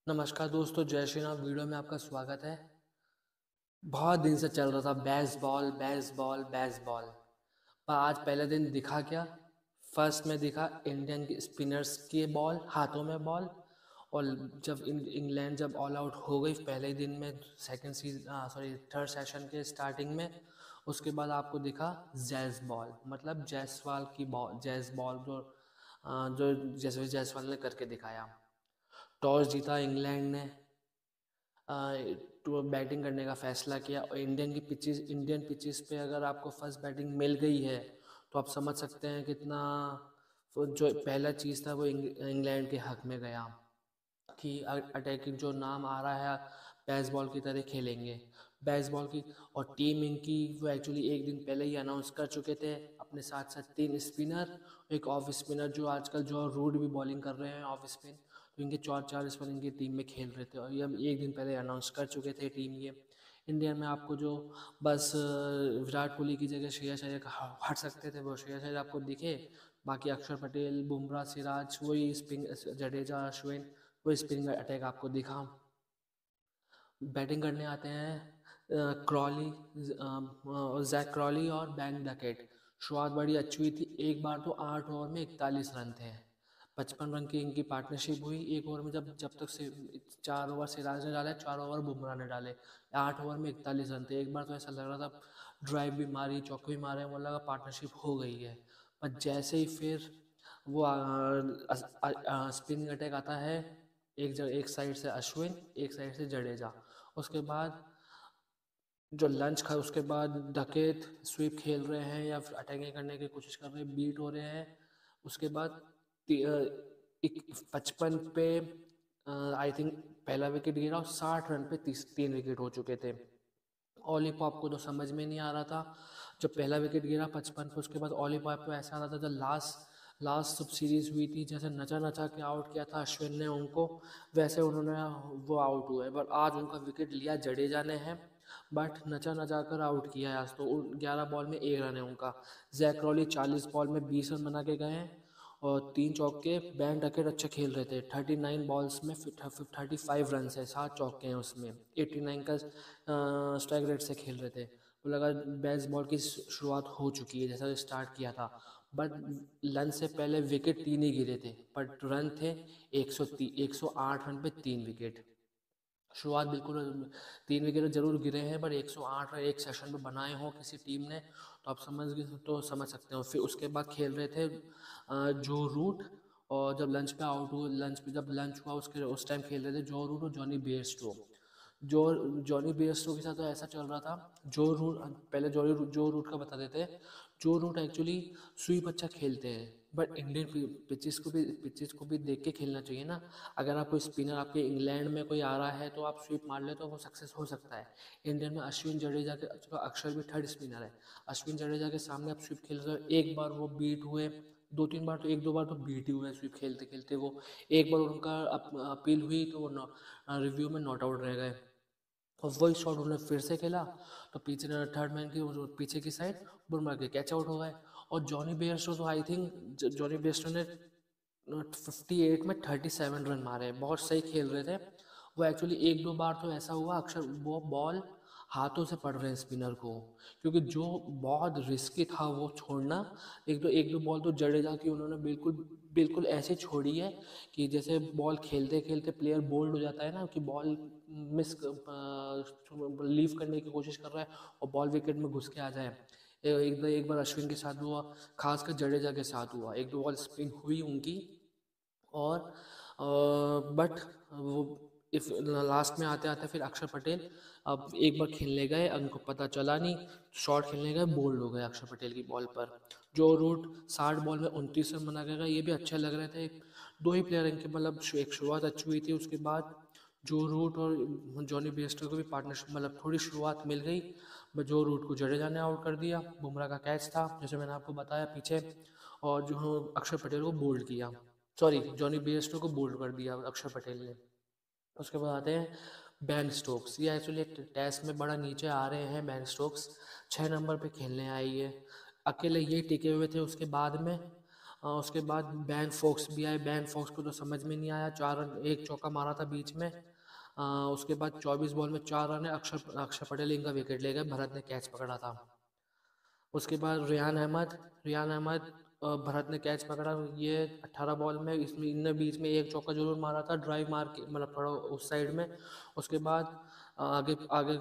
नमस्कार दोस्तों, जय श्री राम। वीडियो में आपका स्वागत है। बहुत दिन से चल रहा था बेसबॉल बेसबॉल बेसबॉल, पर आज पहले दिन दिखा क्या। फर्स्ट में दिखा इंडियन के स्पिनर्स के बॉल, हाथों में बॉल। और जब इंग्लैंड जब ऑल आउट हो गई पहले ही दिन में, second season sorry third session के स्टार्टिंग में, उसके बाद आपको दिखा जैज बॉल, मतलब जायसवाल की बॉल, जैज बॉल जो जैसे जायसवाल ने करके दिखाया। टॉस जीता इंग्लैंड ने, तो बैटिंग करने का फैसला किया। और इंडियन पिचेस पे अगर आपको फर्स्ट बैटिंग मिल गई है तो आप समझ सकते हैं कितना जो पहला चीज़ था वो इंग्लैंड के हक में गया कि अटैकिंग जो नाम आ रहा है बेसबॉल की तरह खेलेंगे बेसबॉल की। और टीम इनकी वो एक्चुअली एक दिन पहले ही अनाउंस कर चुके थे, अपने साथ साथ 3 स्पिनर, एक ऑफ स्पिनर जो आजकल जो रूड भी बॉलिंग कर रहे हैं ऑफ स्पिन। तो इनके 4 4 स्पिनर इनकी टीम में खेल रहे थे और ये हम एक दिन पहले अनाउंस कर चुके थे टीम ये। इंडिया में आपको जो बस विराट कोहली की जगह श्रेयस अय्यर हट सकते थे, वो श्रेयस अय्यर आपको दिखे। बाकी अक्षर पटेल, बुमराह, सिराज, वही स्पिन, जडेजा, अश्विन, वो स्पिन अटैक आपको दिखा। बैटिंग करने आते हैं क्रॉली, जैक क्रॉली और बैन डकेट। शुरुआत बड़ी अच्छी हुई थी, एक बार तो 8 ओवर में 41 रन थे। 55 रन की इनकी पार्टनरशिप हुई एक ओवर में, जब जब तक से 4 ओवर सिराज ने डाले, 4 ओवर बुमराह ने डाले। 8 ओवर में 41 रन थे। एक बार तो ऐसा लग रहा था ड्राइव भी मारी, चौके भी मारे, वो लगा पार्टनरशिप हो गई है। पर जैसे ही फिर वो स्पिन अटैक आता है, एक साइड से अश्विन, एक साइड से जडेजा। उसके बाद जो लंच खा, उसके बाद डकेत स्वीप खेल रहे हैं या फिर अटैकिंग करने की कोशिश कर रहे हैं, बीट हो रहे हैं। उसके बाद 55 पे आई थिंक पहला विकेट गिरा और 60 रन पे 3 विकेट हो चुके थे। ओली पॉप को तो समझ में नहीं आ रहा था। जब पहला विकेट गिरा 55 पे, उसके बाद ओली पॉप को ऐसा आ रहा था, जब लास्ट सब सीरीज हुई थी, जैसे नचा नचा के आउट किया था अश्विन ने उनको, वैसे उन्होंने वो आउट हुए। बट आज उनका विकेट लिया जडेजा ने है, बट नचा नचा कर आउट किया है आज तो। 11 बॉल में 1 रन है उनका। जैक क्रॉली 40 बॉल में 20 रन बना के गए हैं और 3 चौके। बैन डकेट अच्छा खेल रहे थे, 39 बॉल्स में 35 रन है, 7 चौके हैं उसमें, 89 का स्ट्राइक रेट से खेल रहे थे। वो लगा बेसबॉल की शुरुआत हो चुकी है जैसा स्टार्ट किया था। बट लंच से पहले विकेट 3 ही गिरे थे, बट रन थे 108 रन पे 3 विकेट। शुरुआत बिल्कुल 3 विकेट जरूर गिरे हैं, पर 108 रन एक सेशन में बनाए हों किसी टीम ने तो आप समझ सकते हो। फिर उसके बाद खेल रहे थे जो रूट। और जब लंच पे आउट हुए, जब लंच हुआ उसके उस टाइम खेल रहे थे जो रूट और जॉनी बेयरस्टो। जो जॉनी बेयरस्टो के साथ तो ऐसा चल रहा था। जो रूट पहले जो रूट का बता देते हैं। जो रूट एक्चुअली स्वीप अच्छा खेलते हैं, बट इंडियन पिचेस को भी देख के खेलना चाहिए ना। अगर आप कोई स्पिनर आपके इंग्लैंड में कोई आ रहा है तो आप स्वीप मार ले तो वो सक्सेस हो सकता है। इंडियन में अश्विन जडेजा के, चलो अक्षर भी थर्ड स्पिनर है, अश्विन जडेजा के सामने आप स्वीप खेल रहे हो। एक बार वो बीट हुए, 2 3 बार तो, 1 2 बार तो बीट ही हुए स्वीप खेलते खेलते वो। एक बार उनका अपील हुई तो वो रिव्यू में नॉट आउट रह गए। और वही शॉट उन्होंने फिर से खेला तो पीछे थर्ड मैन की जो पीछे की साइड बुमराह के कैच आउट हो गए। और जॉनी बेयरस्टो तो आई थिंक जॉनी बेयरस्टो ने 58 में 37 रन मारे, बहुत सही खेल रहे थे वो। एक्चुअली 1 2 बार तो ऐसा हुआ अक्सर वो बॉल हाथों से पड़ रहे हैं स्पिनर को, क्योंकि जो बहुत रिस्की था वो छोड़ना। एक दो बॉल तो जडेजा की उन्होंने बिल्कुल बिल्कुल ऐसे छोड़ी है कि जैसे बॉल खेलते खेलते प्लेयर बोल्ड हो जाता है ना, कि बॉल मिस लीव करने की कोशिश कर रहा है और बॉल विकेट में घुस के आ जाए। एक बार अश्विन के साथ हुआ, खासकर जडेजा के साथ हुआ, 1 2 बॉल स्पिन हुई उनकी। और बट वो इफ लास्ट में आते आते फिर अक्षर पटेल अब एक बार खेलने गए, उनको पता चला नहीं, शॉट खेलने गए, बोल्ड हो गए अक्षर पटेल की बॉल पर। जो रूट 60 बॉल में 29 रन बना के गए, ये भी अच्छे लग रहे थे। दो ही प्लेयर इनके, मतलब एक शुरुआत अच्छी हुई थी, उसके बाद जो रूट और जॉनी बेस्टर को भी पार्टनरशिप, मतलब थोड़ी शुरुआत मिल गई। बट जो रूट को जडेजा ने आउट कर दिया, बुमराह का कैच था जैसे मैंने आपको बताया पीछे। और जो अक्षर पटेल को बोल्ड किया, सॉरी जॉनी बेयरस्टो को बोल्ड कर दिया अक्षर पटेल ने। उसके बाद आते हैं बैन स्टोक्स। ये एक्चुअली टेस्ट में बड़ा नीचे आ रहे हैं बैन स्टोक्स, 6 नंबर पे खेलने आई है। अकेले ये टिके हुए थे उसके बाद में। उसके बाद बैन फॉक्स भी आए, बैन फॉक्स को तो समझ में नहीं आया, 4 रन, एक चौका मारा था बीच में। उसके बाद 24 बॉल में 4 रन है, अक्षर अक्षर पटेल इनका विकेट ले गए, भरत ने कैच पकड़ा था। उसके बाद रेयान अहमद भरत ने कैच पकड़ा, ये 18 बॉल में इसमें इनने बीच में एक चौका जरूर मारा था, ड्राइव मार के, मतलब थोड़ा उस साइड में। उसके बाद आगे आगे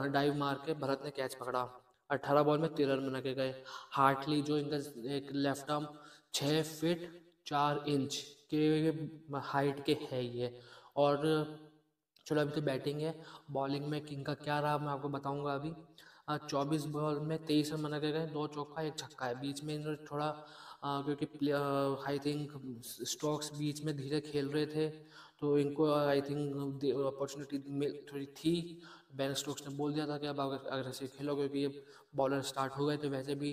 डाइव मार के भरत ने कैच पकड़ा। 18 बॉल में 13 रन बना के गए। हार्टली जो इनका एक लेफ्ट आर्म 6 फीट 4 इंच के हाइट के है ये। और चलो अभी तो बैटिंग है, बॉलिंग में किंग का क्या रहा मैं आपको बताऊंगा अभी। 24 बॉल में 23 रन बना के गए, 2 चौका 1 छक्का है। बीच में इन्होंने थोड़ा क्योंकि आई थिंक स्टोक्स बीच में धीरे खेल रहे थे, तो इनको आई थिंक अपॉर्चुनिटी थोड़ी थी। बेन स्टोक्स ने बोल दिया था कि अब अगर ऐसे खेलो, क्योंकि ये बॉलर स्टार्ट हो गए थे वैसे भी,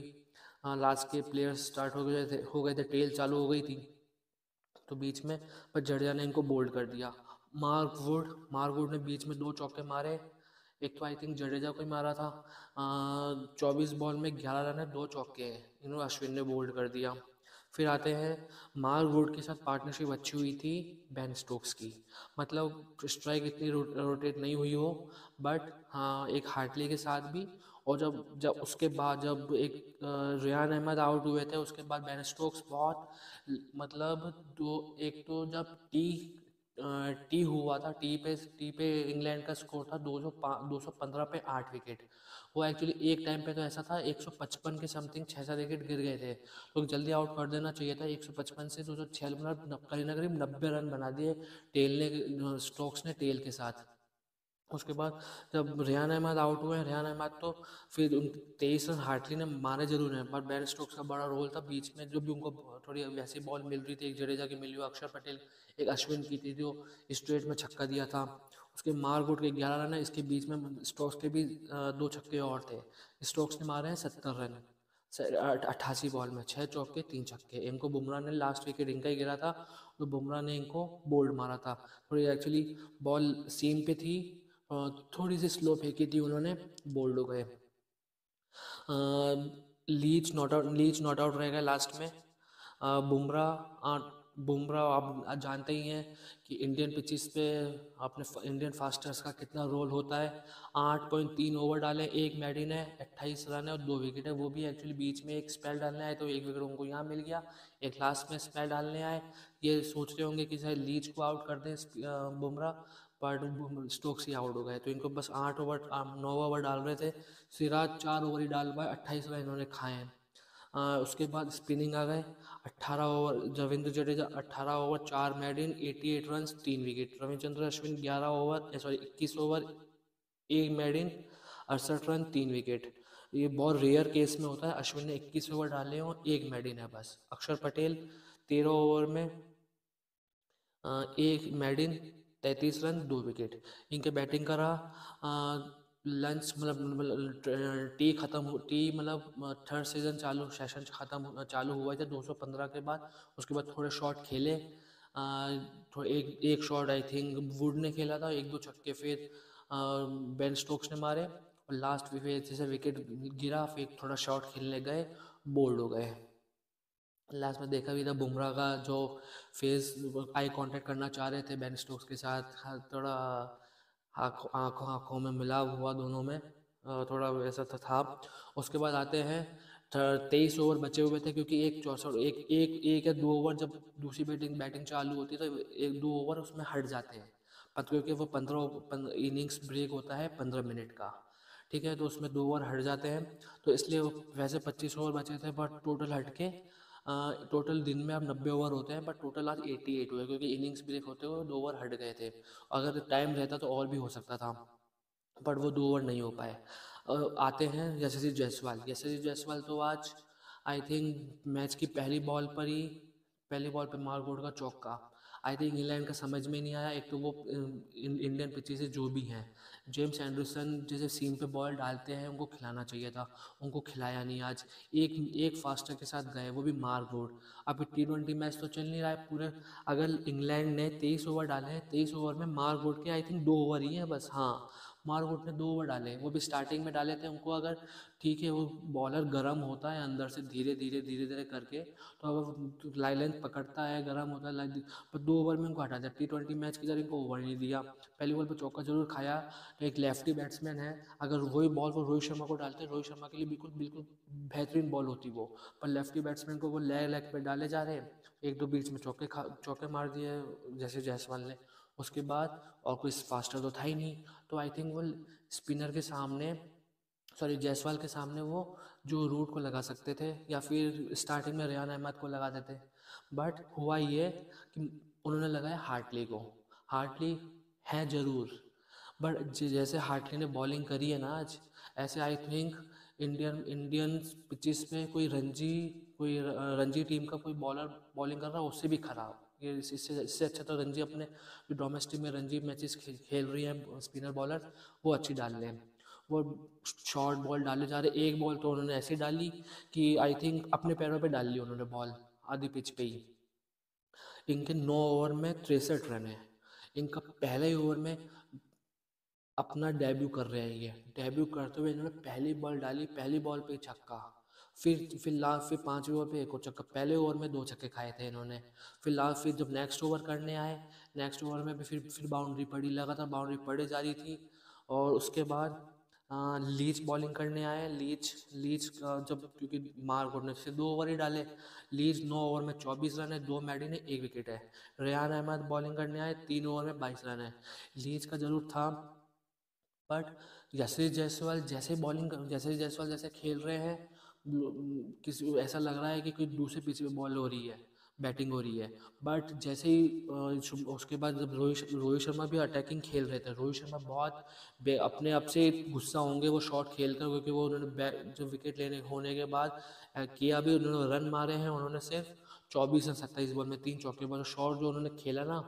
लास्ट के प्लेयर्स स्टार्ट हो गए थे, टेल चालू हो गई थी, तो बीच में पर जडेजा ने इनको बोल्ड कर दिया। मार्क वुड ने बीच में 2 चौके मारे। एक तो आई थिंक जडेजा को ही मारा था। 24 बॉल में 11 रन है, 2 चौके हैं, इन्होंने अश्विन ने बोल्ड कर दिया। फिर आते हैं, मार्क वुड के साथ पार्टनरशिप अच्छी हुई थी बेन स्टोक्स की, मतलब स्ट्राइक इतनी रोटेट नहीं हुई हो, बट हाँ एक हार्टली के साथ भी। और जब जब उसके बाद जब एक रेयान अहमद आउट हुए थे, उसके बाद बेन स्टोक्स बहुत मतलब दो, एक तो जब टी हुआ था, टी पे इंग्लैंड का स्कोर था 215 पे 8 विकेट। वो एक्चुअली एक टाइम पे तो ऐसा था 155 के समथिंग 6-7 विकेट गिर गए थे, तो जल्दी आउट कर देना चाहिए था। 155 से 206 मतलब करीब ना करीब 90 रन बना दिए टेल ने, स्टोक्स ने टेल के साथ। उसके बाद जब रेयान अहमद आउट हुए, रेयान अहमद तो फिर 23 रन हार्टली ने मारे जरूर हैं, पर बेन स्टोक्स का बड़ा रोल था बीच में, जो भी उनको थोड़ी वैसी बॉल मिल रही थी, एक जडेजा की मिली हुई, अक्षर पटेल, एक अश्विन की थी जो स्ट्रेट में छक्का दिया था। उसके मार्कवुड के 11 रन है, इसके बीच में स्टोक्स के भी 2 छक्के और थे। स्टोक्स ने मारे हैं 70 रन 88 बॉल में, 6 चौके 3 छक्के। इनको बुमराह ने, लास्ट विकेट इनका ही गिरा था, तो बुमराह ने इनको बोल्ड मारा था। थोड़ी एक्चुअली बॉल सीम पे थी, थोड़ी सी स्लो फेंकी थी उन्होंने, बोल्ड हो गए। लीच नॉट आउट रह गए लास्ट में। बुमराह आप जानते ही हैं कि इंडियन पिचेस पे अपने इंडियन फास्टर्स का कितना रोल होता है। 8.3 ओवर डाले, एक मेडिन है, 28 रन है और 2 विकेट है। वो भी एक्चुअली बीच में एक स्पेल डालने आए, तो 1 विकेट उनको यहाँ मिल गया। एक लास्ट में स्पेल डालने आए, ये सोच रहे होंगे कि शायद लीच को आउट कर दें बुमराह, पर स्टोक्स ही आउट हो गए, तो इनको बस 9 ओवर डाल रहे थे। सिराज 4 ओवर ही डाल पाए, 28 रन इन्होंने खाए हैं। उसके बाद स्पिनिंग आ गए। 18 over Ravindra Jadeja, 18 over 4 maiden, 88 run 3 wicket. Ravichandra Ashwin 21 over 1 maiden, 68 run 3 wicket. ये बहुत रेयर केस में होता है, अश्विन ने 21 ओवर डाले और 1 मेडन है बस। अक्षर पटेल 13 ओवर में 1 मेडन, 33 रन 2 विकेट। इनके बैटिंग का रहा। लंच मतलब टी मतलब थर्ड सीजन सेशन चालू हुआ था 215 के बाद। उसके बाद थोड़े शॉट खेले, थोड़े एक शॉट आई थिंक वुड ने खेला था, 1-2 छक्के फिर बेन स्टोक्स ने मारे, और लास्ट में फिर जैसे विकेट गिरा, फिर थोड़ा शॉट खेलने गए, बोल्ड हो गए। लास्ट में देखा भी था बुमराह का जो फेस, आई कांटेक्ट करना चाह रहे थे बेन स्टोक्स के साथ, थोड़ा आंखों आंखों में मिलाव हुआ दोनों में, थोड़ा वैसा था। उसके बाद आते हैं, 23 ओवर बचे हुए थे, क्योंकि एक 64 एक या 2 ओवर जब दूसरी बैटिंग चालू होती है, तो 1-2 ओवर उसमें हट जाते हैं, पर क्योंकि वो 15 इनिंग्स ब्रेक होता है 15 मिनट का, ठीक है, तो उसमें 2 ओवर हट जाते हैं, तो इसलिए वैसे 25 ओवर बचे थे, बट टोटल हट के टोटल दिन में अब 90 ओवर होते हैं, बट टोटल आज 88 हुए, क्योंकि इनिंग्स ब्रेक होते हुए 2 ओवर हट गए थे। अगर टाइम रहता तो और भी हो सकता था, बट वो 2 ओवर नहीं हो पाए। आते हैं यशस्वी जायसवाल तो आज आई थिंक मैच की पहली बॉल पर मार्क वुड का चौका, आई थिंक इंग्लैंड का समझ में नहीं आया। एक तो वो इंडियन पिचेस जो भी हैं, जेम्स एंडरसन जैसे सीम पे बॉल डालते हैं, उनको खिलाना चाहिए था, उनको खिलाया नहीं आज। एक एक फास्टर के साथ गए, वो भी मार्क वुड। अभी T20 मैच तो चल नहीं रहा है पूरे, अगर इंग्लैंड ने 23 ओवर डाले हैं, 23 ओवर में मार्क वुड के आई थिंक 2 ओवर ही हैं बस, हाँ, मारगुट ने 2 ओवर डाले, वो भी स्टार्टिंग में डाले थे। उनको अगर ठीक है वो बॉलर गर्म होता है अंदर से धीरे धीरे धीरे धीरे करके, तो अगर लाइन पकड़ता है गर्म होता है पर 2 ओवर में उनको हटा दिया। T20 मैच की तरह इनको ओवर नहीं दिया। पहली बॉल पर चौका जरूर खाया। तो एक लेफ्टी बैट्समैन है, अगर वही बॉल वो रोहित शर्मा को डालते, रोहित शर्मा के लिए बिल्कुल बिल्कुल बेहतरीन बॉल होती वो, पर लेफ्टी बैट्समैन को वो लेग लेग पे डाले जा रहे हैं। एक दो बीच में चौके मार दिए जैसे जायसवाल ने। उसके बाद और कोई फास्टर तो था ही नहीं, तो आई थिंक वो स्पिनर के सामने, सॉरी जायसवाल के सामने वो जो रूट को लगा सकते थे, या फिर स्टार्टिंग में रेयान अहमद को लगा देते। बट हुआ ये कि उन्होंने लगाया हार्टली को। हार्टली है ज़रूर, बट जैसे हार्टली ने बॉलिंग करी है ना आज, ऐसे आई थिंक इंडियन पिचेस पे कोई रणजी टीम का कोई बॉलर बॉलिंग कर रहा है उससे भी खराब। ये इससे अच्छा तो रणजी अपने जो डोमेस्टिक में रणजी मैचेस खेल रही हैं स्पिनर बॉलर, वो अच्छी डाल रहे हैं। वो शॉर्ट बॉल डाले जा रहे, एक बॉल तो उन्होंने ऐसी डाली कि आई थिंक अपने पैरों पे डाल ली उन्होंने बॉल, आधी पिच पे ही। इनके 9 ओवर में 63 रन है। इनका पहले ही ओवर में अपना डेब्यू कर रहे हैं। ये डेब्यू करते हुए इन्होंने पहली बॉल डाली, पहली बॉल पे ही छक्का। फिर 5वें ओवर पे एक और छक्का। पहले ओवर में 2 छक्के खाए थे इन्होंने। फिर जब नेक्स्ट ओवर करने आए, नेक्स्ट ओवर में भी फिर बाउंड्री पड़ी, लगातार बाउंड्री पड़े जा रही थी। और उसके बाद लीच बॉलिंग करने आए। लीच का जब, क्योंकि मारगुड ने सिर्फ 2 ओवर ही डाले, लीच 9 ओवर में 24 रन है, 2 मैडी ने 1 विकेट है। रेयान अहमद बॉलिंग करने आए, 3 ओवर में 22 रन है। लीच का जरूर था, बट जैसे जायसवाल जैसे खेल रहे हैं, किसी ऐसा लग रहा है कि कोई दूसरे पिच पे बॉल हो रही है, बैटिंग हो रही है। बट जैसे ही उसके बाद जब रोहित शर्मा भी अटैकिंग खेल रहे थे, रोहित शर्मा बहुत अपने आप से गुस्सा होंगे वो शॉट खेल कर, क्योंकि वो उन्होंने जो विकेट लेने होने के बाद किया भी, उन्होंने रन मारे हैं उन्होंने सिर्फ 24 और 27 बॉल में 3 चौके पर। शॉट जो उन्होंने खेला ना,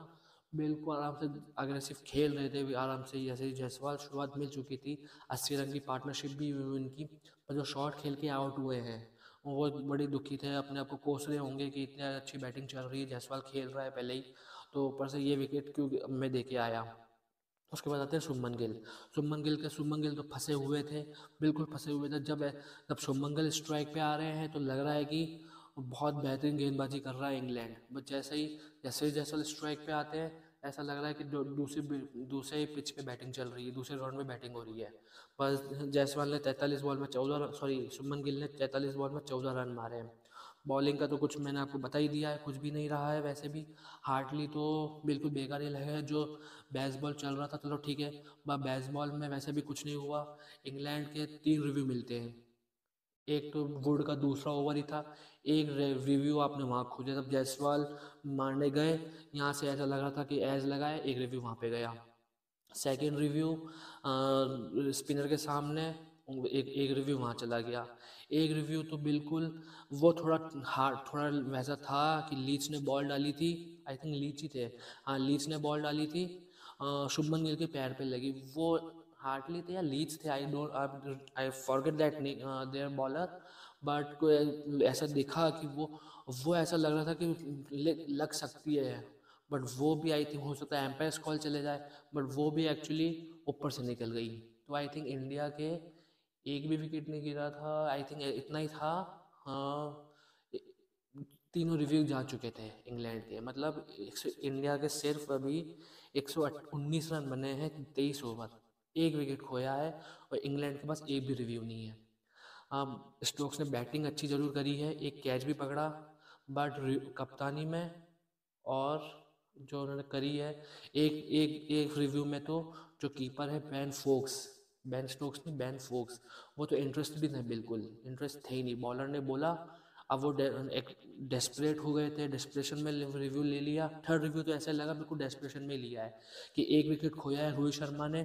बिल्कुल आराम से अग्रेसिव खेल रहे थे भी आराम से। जैसे ही जायसवाल शुरुआत मिल चुकी थी, 80 रन की पार्टनरशिप भी हुई उनकी, पर जो शॉट खेल के आउट हुए हैं वो बड़ी दुखी थे, अपने आप को कोस रहे होंगे कि इतनी अच्छी बैटिंग चल रही है, जायसवाल खेल रहा है पहले ही, तो ऊपर से ये विकेट क्यों मैं दे के आया। उसके बाद आते हैं शुभमन गिल तो फंसे हुए थे, बिल्कुल फंसे हुए थे। जब शुभमन गिल स्ट्राइक पे आ रहे हैं तो लग रहा है कि बहुत बेहतरीन गेंदबाजी कर रहा है इंग्लैंड, बट जैसे स्ट्राइक पे आते हैं, ऐसा लग रहा है कि दूसरे पिच पे बैटिंग चल रही है, दूसरे राउंड में बैटिंग हो रही है। बस जायसवाल ने 43 बॉल में 14, सॉरी शुभमन गिल ने 43 बॉल में 14 रन मारे हैं। बॉलिंग का तो कुछ मैंने आपको बता ही दिया है, कुछ भी नहीं रहा है वैसे भी। हार्टली तो बिल्कुल बेकार ही लगा। जो बेसबॉल चल रहा था चलो ठीक है, बेसबॉल में वैसे भी कुछ नहीं हुआ। इंग्लैंड के 3 रिव्यू मिलते हैं, एक तो वुड का दूसरा ओवर ही था, एक रिव्यू आपने वहाँ खोजा जब जायसवाल मारने गए, यहाँ से ऐसा लग रहा था कि एज लगाए, एक रिव्यू वहाँ पे गया। सेकेंड रिव्यू स्पिनर के सामने, एक रिव्यू वहाँ चला गया। एक रिव्यू तो बिल्कुल वो थोड़ा वैसा था कि लीच ने बॉल डाली थी, आई थिंक लीच ही थे, हाँ लीच ने बॉल डाली थी, शुभमन गिल के पैर पे लगी। वो हार्टली थे या लीच थे, I forget that there bowler, but कोई ऐसा दिखा कि वो ऐसा लग रहा था कि लग सकती है, बट वो भी आई थिंक हो सकता है एम्पायर्स कॉल चले जाए, बट वो भी एक्चुअली ऊपर से निकल गई। तो आई थिंक इंडिया के एक भी विकेट नहीं गिरा था, आई थिंक इतना ही था। हाँ, तीनों रिव्यू जा चुके थे इंग्लैंड के, मतलब इंडिया के सिर्फ अभी 119 रन बने हैं 23 ओवर, एक विकेट खोया है, और इंग्लैंड के पास एक भी रिव्यू नहीं है। स्टोक्स ने बैटिंग अच्छी जरूर करी है, एक कैच भी पकड़ा, बट कप्तानी में और जो उन्होंने करी है, एक एक एक रिव्यू में तो जो कीपर है बेन स्टोक्स नहीं, बेन फोक्स, वो तो इंटरेस्टेड ही नहीं, बिल्कुल इंटरेस्ट थे ही नहीं। बॉलर ने बोला, अब वो डेस्परेट हो गए थे, डेस्परेशन में रिव्यू ले लिया। थर्ड रिव्यू तो ऐसा लगा बिल्कुल डेस्परेशन में लिया है कि एक विकेट खोया है रोहित शर्मा ने,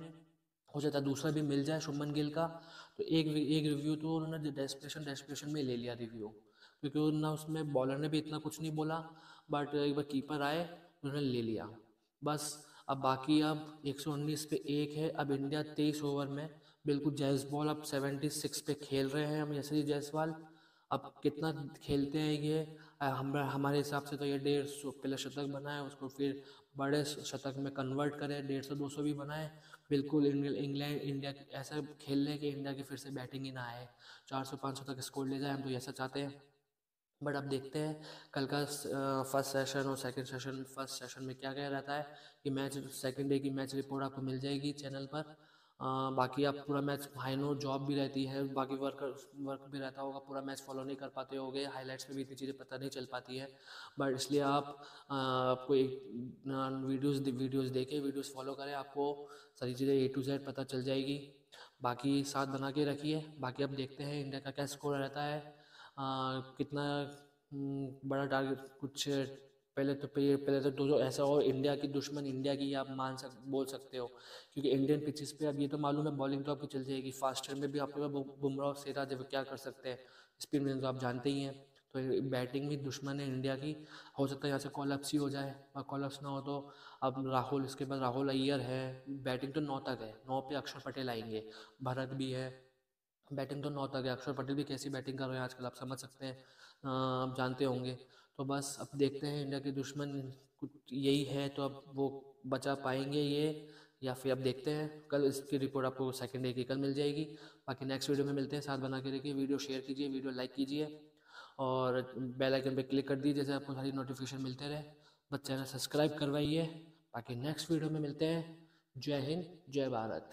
हो जाता दूसरा भी मिल जाए शुभमन गिल का, तो एक रिव्यू तो उन्होंने डेस्परेशन में ले लिया रिव्यू, क्योंकि ना उसमें बॉलर ने भी इतना कुछ नहीं बोला, बट एक बार कीपर आए उन्होंने ले लिया बस। अब बाकी अब 119 पे एक है, अब इंडिया 23 ओवर में बिल्कुल जायसवाल अब 76 पे खेल रहे हैं हम, यशस्वी जायसवाल अब कितना खेलते हैं ये, हमारे हिसाब से तो ये 150 पहले शतक बनाए, उसको फिर बड़े शतक में कन्वर्ट करें, 150-200 भी बनाए, बिल्कुल इंग्लैंड इंडिया ऐसा खेल लें कि इंडिया की फिर से बैटिंग ही ना आए, 400-500 तक स्कोर ले जाए, हम तो ऐसा चाहते हैं। बट अब देखते हैं कल का फर्स्ट सेशन और सेकंड सेशन। फर्स्ट सेशन में क्या क्या रहता है कि मैच, सेकंड डे की मैच रिपोर्ट आपको मिल जाएगी चैनल पर। बाकी आप पूरा मैच, आई नो जॉब भी रहती है, बाकी वर्क भी रहता होगा, पूरा मैच फॉलो नहीं कर पाते होगे, हाइलाइट्स में भी इतनी चीज़ें पता नहीं चल पाती है। बट इसलिए आपको एक वीडियोस देखें, वीडियोस फॉलो करें, आपको सारी चीज़ें A to Z पता चल जाएगी। बाकी साथ बना के रखिए। बाकी अब देखते हैं इंडिया का क्या स्कोर रहता है, कितना बड़ा टारगेट कुछ। पहले तो जो ऐसा हो, इंडिया की दुश्मन इंडिया की आप बोल सकते हो, क्योंकि इंडियन पिचेस पे अब ये तो मालूम है बॉलिंग तो आपकी चल जाएगी, फास्टर में भी आपके पास बुमराह और सिराज है, वो क्या कर सकते हैं, स्पिन में तो आप जानते ही हैं। तो बैटिंग भी दुश्मन है इंडिया की। हो सकता है यहाँ से कॉलअप्स ही हो जाए, और कॉलअप्स ना हो तो अब राहुल, इसके बाद राहुल अय्यर है। बैटिंग तो 9 तक है, 9 पे अक्षर पटेल आएंगे, भरत भी है। बैटिंग तो 9 तक है, अक्षर पटेल भी कैसी बैटिंग कर रहे हैं आजकल, आप समझ सकते हैं, आप जानते होंगे। तो बस अब देखते हैं, इंडिया के दुश्मन कुछ यही है, तो अब वो बचा पाएंगे ये, या फिर अब देखते हैं। कल इसकी रिपोर्ट आपको सेकंड डे की कल मिल जाएगी। बाकी नेक्स्ट वीडियो में मिलते हैं, साथ बना के रखिए, वीडियो शेयर कीजिए, वीडियो लाइक कीजिए, और बेल आइकन पे क्लिक कर दीजिए, जैसे आपको सारी नोटिफिकेशन मिलते रहे। बस चैनल सब्सक्राइब करवाइए। बाकी नेक्स्ट वीडियो में मिलते हैं। जय हिंद, जय भारत।